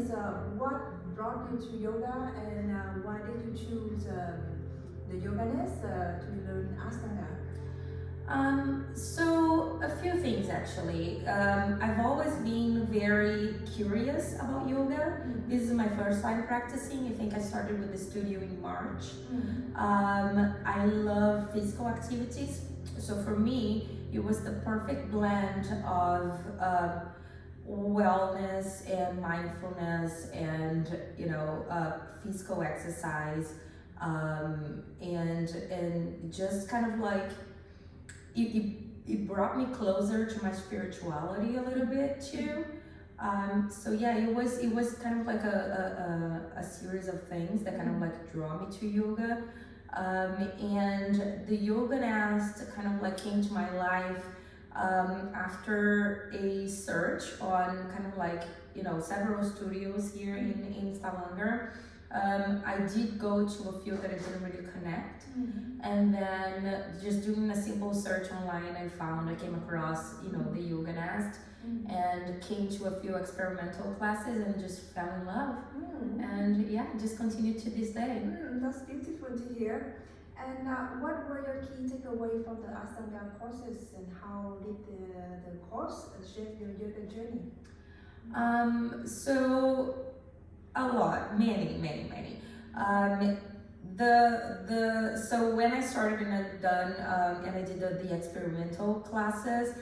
is what brought you to yoga, and why did you choose the yoganess to learn Ashtanga? So a few things actually. I've always been very curious about yoga. This is my first time practicing. I think I started with the studio in March. I love physical activities. So for me, it was the perfect blend of wellness and mindfulness and physical exercise, and just kind of like it brought me closer to my spirituality a little bit too. So yeah, it was kind of like a series of things that kind of like draw me to yoga. And the yoga nest kind of like came to my life after a search on kind of like several studios here in Stavanger. I did go to a few that I didn't really connect, and then just doing a simple search online, I came across the yoga nest, and came to a few experimental classes and just fell in love, and yeah, just continued to this day. That's beautiful to hear. And what were your key takeaway from the Ashtanga courses, and how did the course shape your yoga journey? So a lot, many. So when I started and I'd done and I did the experimental classes,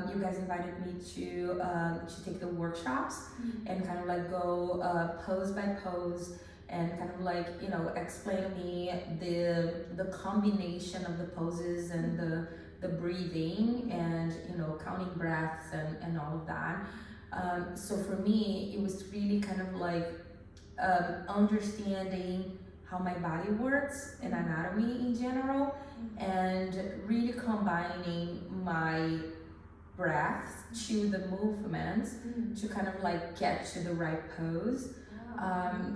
you guys invited me to take the workshops and kind of like go pose by pose and kind of like explain me the combination of the poses and the breathing and counting breaths and all of that. So for me, it was really kind of like understanding how my body works and anatomy in general, and really combining my breaths to the movements to kind of like get to the right pose.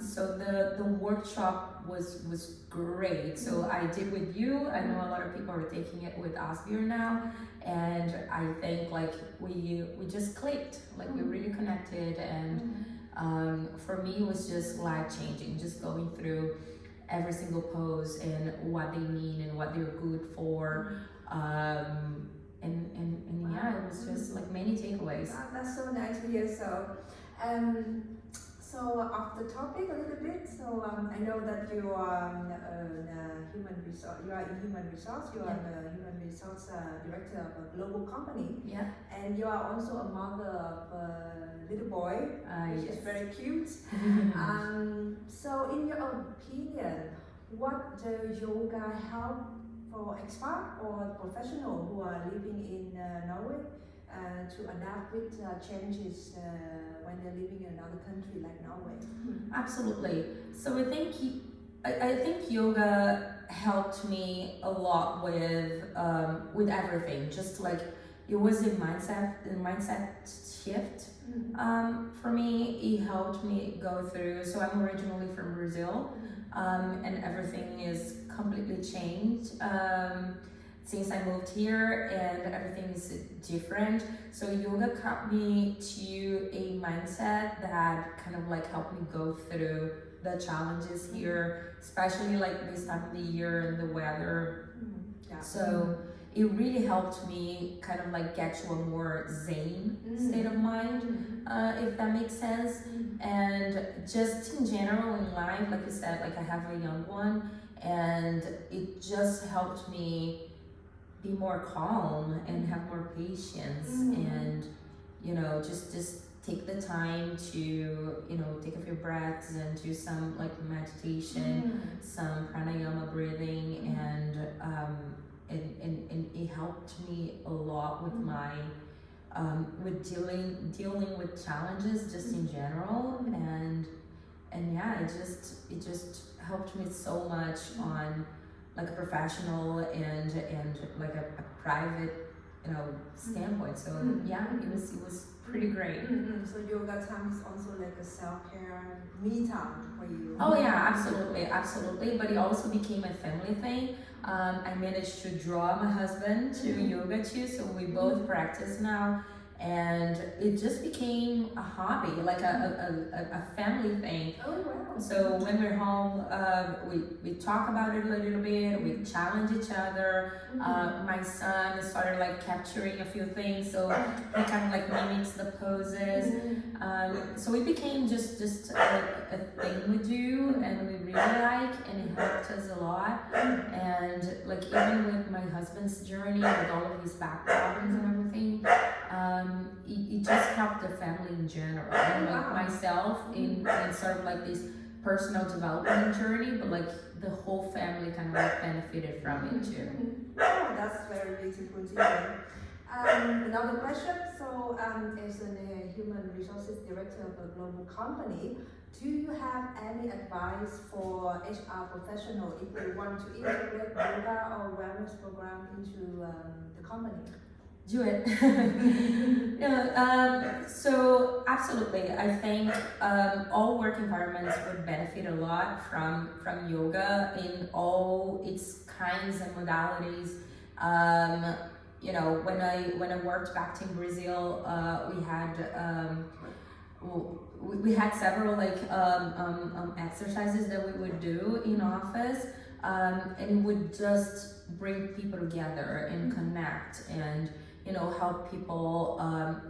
So the workshop was great. So I did with you. I know a lot of people are taking it with Asbjørn now, and I think like we just clicked, like we really connected, and for me it was just life changing, just going through every single pose and what they mean and what they're good for. And yeah, it was just like many takeaways. That's so nice to hear. So off the topic a little bit. So I know that you are human resource. You are in human resource. You are the human resource director of a global company. Yeah. And you are also a mother of a little boy, which is very cute. So in your opinion, what does yoga help for expat or professional who are living in Norway to adapt with changes when they're living in another country like Norway? Absolutely. So I think yoga helped me a lot with everything. Just like it was a mindset shift. For me, it helped me go through. So I'm originally from Brazil, and everything is completely changed since I moved here, and everything is different. So yoga got me to a mindset that kind of like helped me go through the challenges here, especially like this time of the year and the weather. So it really helped me kind of like get to a more zen state of mind, if that makes sense. And just in general in life, like you said, like I have a young one, and it just helped me be more calm and have more patience, and just take the time to take a few breaths and do some like meditation, some pranayama breathing, and it helped me a lot with my with dealing with challenges just in general, and yeah, it just helped me so much on like a professional and like a private standpoint. So yeah, it was pretty great. So yoga time is also like a self-care me time for you. Oh yeah, absolutely. But it also became a family thing. I managed to draw my husband to yoga too, so we both practice now, and it just became a hobby, like a family thing. Oh wow. So when we're home, we talk about it a little bit, we challenge each other. My son started like capturing a few things, so he kind of like mimics the poses. So it became just a thing we do and we really like, and it helped us a lot. And like even with my husband's journey with all of his back problems and everything, it just helped the family in general. And like myself in sort of like this personal development journey, but like the whole family kind of like benefited from it too. Oh, that's very beautiful to hear. Another question. So, as a human resources director of a global company, do you have any advice for HR professional if they want to integrate yoga or wellness program into the company? Do it. So absolutely, I think all work environments would benefit a lot from yoga in all its kinds and modalities. You know, when I worked back in Brazil, we had several like exercises that we would do in office, and it would just bring people together and connect and, you know, help people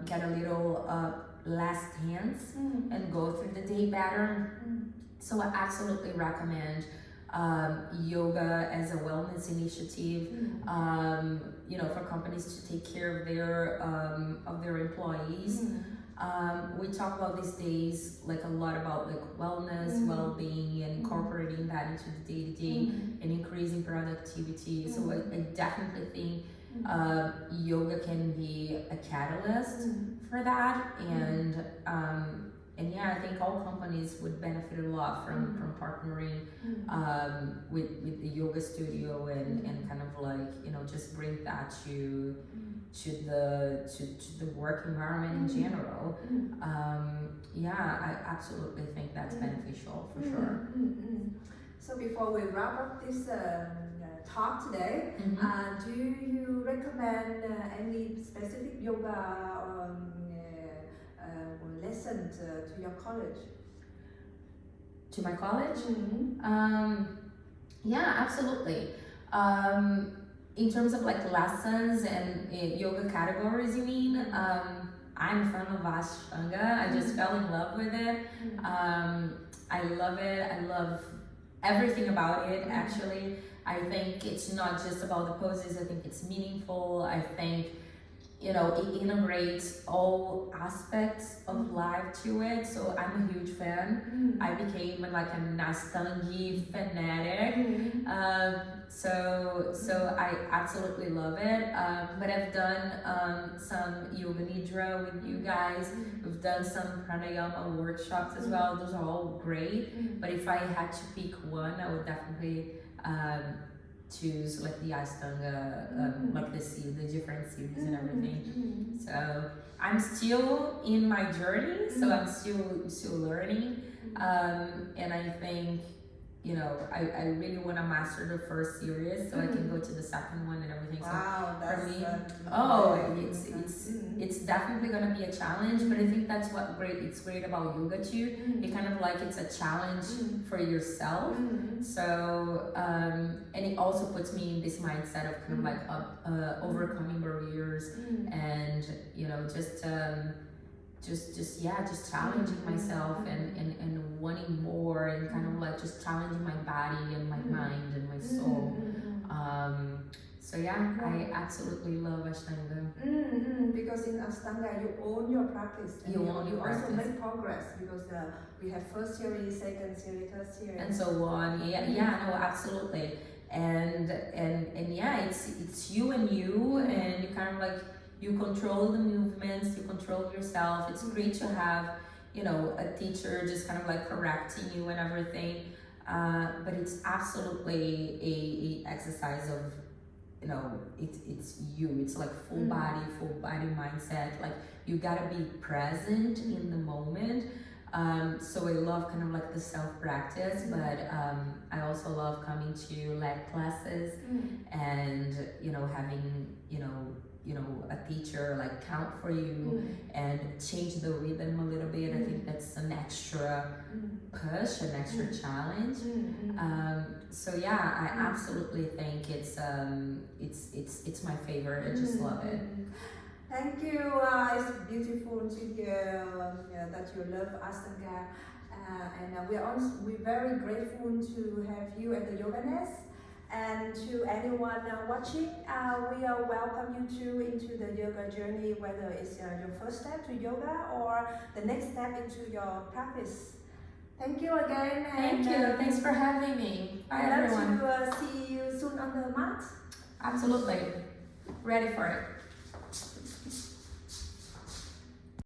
get a little less tense and go through the day better. So I absolutely recommend yoga as a wellness initiative, you know, for companies to take care of their employees. We talk about these days like a lot about like wellness, well-being, and incorporating that into the day-to-day and increasing productivity. So I definitely think yoga can be a catalyst for that, and yeah, I think all companies would benefit a lot from partnering with the yoga studio and kind of like, you know, just bring that to the work environment in general. Yeah, I absolutely think that's beneficial for sure. So before we wrap up this talk today, do you recommend any specific yoga lesson to your college? To my college? Yeah, absolutely. In terms of like lessons and yoga categories, you mean? I'm a fan of Ashtanga. I just fell in love with it. I love it. I love everything about it, actually. I think it's not just about the poses. I think it's meaningful. I think, you know, it integrates all aspects of life to it. So I'm a huge fan. I became like a Nastangi fanatic. So I absolutely love it. But I've done some yoga nidra with you guys. We've done some pranayama workshops as well. Those are all great. But if I had to pick one, I would definitely choose like the Ashtanga, like the different series and everything. So I'm still in my journey, so I'm still learning, and I think, you know, I really want to master the first series so I can go to the second one and everything. Wow, so for me, it's definitely gonna be a challenge, but I think that's it's great about yoga too. It kind of like it's a challenge for yourself. So and it also puts me in this mindset of kind of like overcoming barriers and, you know, just challenging myself and wanting more and kind of like just challenging my body and my mind and my soul. So yeah, I absolutely love Ashtanga. Because in Ashtanga you own your practice and you also make progress, because we have first series, second series, third series, and so on. No, absolutely. And yeah, it's you and you, and you kind of like, you control the movements, you control yourself. It's great to have, you know, a teacher just kind of like correcting you and everything. But it's absolutely a exercise of, you know, it's you. It's like full body mindset. Like you gotta be present in the moment. So I love kind of like the self-practice, but I also love coming to leg classes and, you know, having, you know, you know, a teacher like count for you and change the rhythm a little bit. I think that's an extra push, an extra challenge. So yeah, I absolutely think it's my favorite. I just love it. Thank you. It's beautiful to hear that you love Ashtanga, and we're very grateful to have you at the Yoga Nest. And to anyone watching, we welcome you too into the yoga journey, whether it's your first step to yoga or the next step into your practice. Thank you again. Thank you. Thanks for having me. Bye, everyone. I'd love to see you soon on the mat. Absolutely. Ready for it.